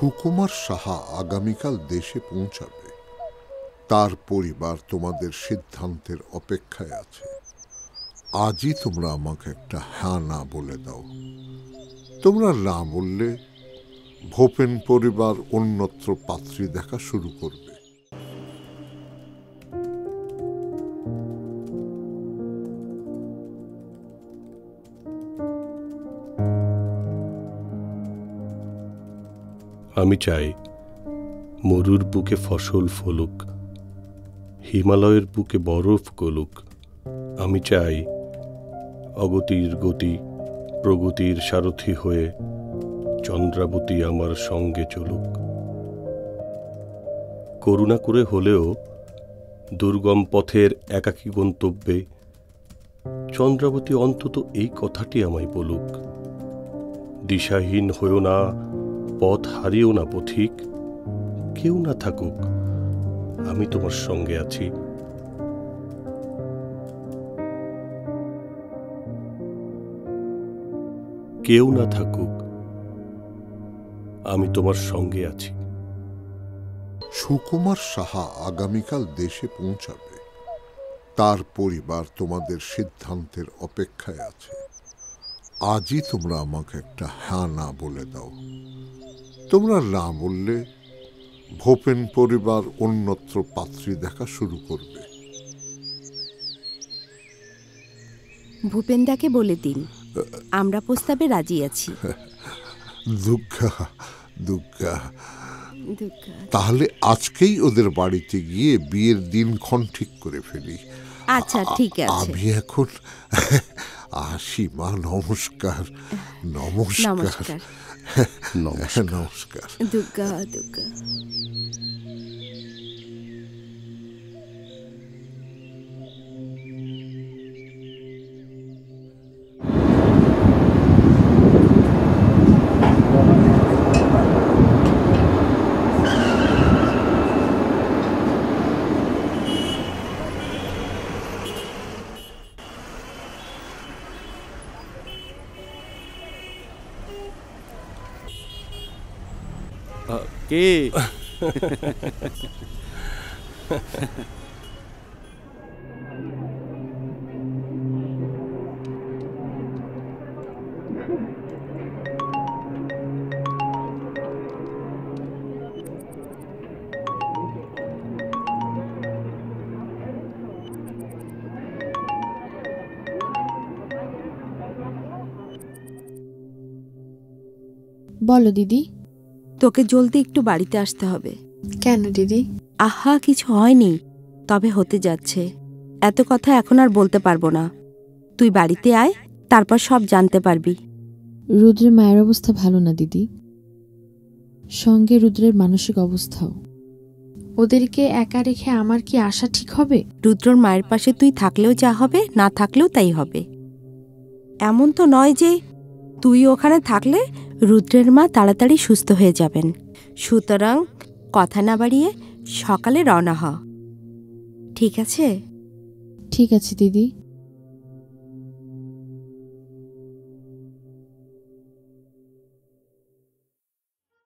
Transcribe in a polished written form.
সুকুমার সাহা আগামীকাল দেশে পৌঁছাবে। তার পরিবার তোমাদের সিদ্ধান্তের অপেক্ষায় আছে। আজই তোমরা আমাকে একটা হ্যাঁ না বলে দাও। তোমরা না বললে ভূপেন পরিবার অন্যত্র পাত্রী দেখা শুরু করবে। আমি চাই মরুর বুকে ফসল ফলুক, হিমালয়ের বুকে বরফ গলুক। আমি চাই অগতির গতি প্রগতির সারথি হয়ে চন্দ্রাবতী আমার সঙ্গে চলুক। করুণা করে হলেও দুর্গম পথের একাকী গন্তব্যে চন্দ্রাবতী অন্তত এই কথাটি আমায় বলুক, দিশাহীন হয়েও না, পথ হারিও না পথিক। কেউ না থাকুক, আমি তোমার সঙ্গে আছি। কেউ না থাকুক, আমি তোমার সঙ্গে আছি। সুকুমার সাহা আগামীকাল দেশে পৌঁছাবে। তার পরিবার তোমাদের সিদ্ধান্তের অপেক্ষায় আছে। আজই তোমরা আমাকে একটা হ্যাঁ না বলে দাও। তোমরা না বললে ভূপেন পরিবার অন্যত্র পাত্রী দেখা শুরু করবে। ভূপেনদাকে বলে দিন আমরা প্রস্তাবে রাজি আছি। দুর্গা দুর্গা, তাহলে আজকেই ওদের বাড়িতে গিয়ে বিয়ের দিনক্ষণ ঠিক করে ফেলি। আচ্ছা ঠিক আছে। আমি এখন আসি মা। নমস্কার। নমস্কার নমস্কার। দুর্গা দুর্গা। কে? বলো দিদি। তোকে জলদি একটু বাড়িতে আসতে হবে। কেন দিদি? আহা কিছু হয়নি, তবে হতে যাচ্ছে। এত কথা এখন আর বলতে পারবো না। তুই বাড়িতে আয়, তারপর সব জানতে পারবি। রুদ্রের মায়ের অবস্থা ভালো না দিদি, সঙ্গে রুদ্রের মানসিক অবস্থাও। ওদেরকে একা রেখে আমার কি আসা ঠিক হবে? রুদ্রর মায়ের পাশে তুই থাকলেও যা হবে, না থাকলেও তাই হবে। এমন তো নয় যে তুই ওখানে থাকলে রুদ্রের মা তাড়াতাড়ি সুস্থ হয়ে যাবেন। সুতরাং কথা না বাড়িয়ে সকালে রওনা হ। ঠিক আছে? ঠিক আছে দিদি।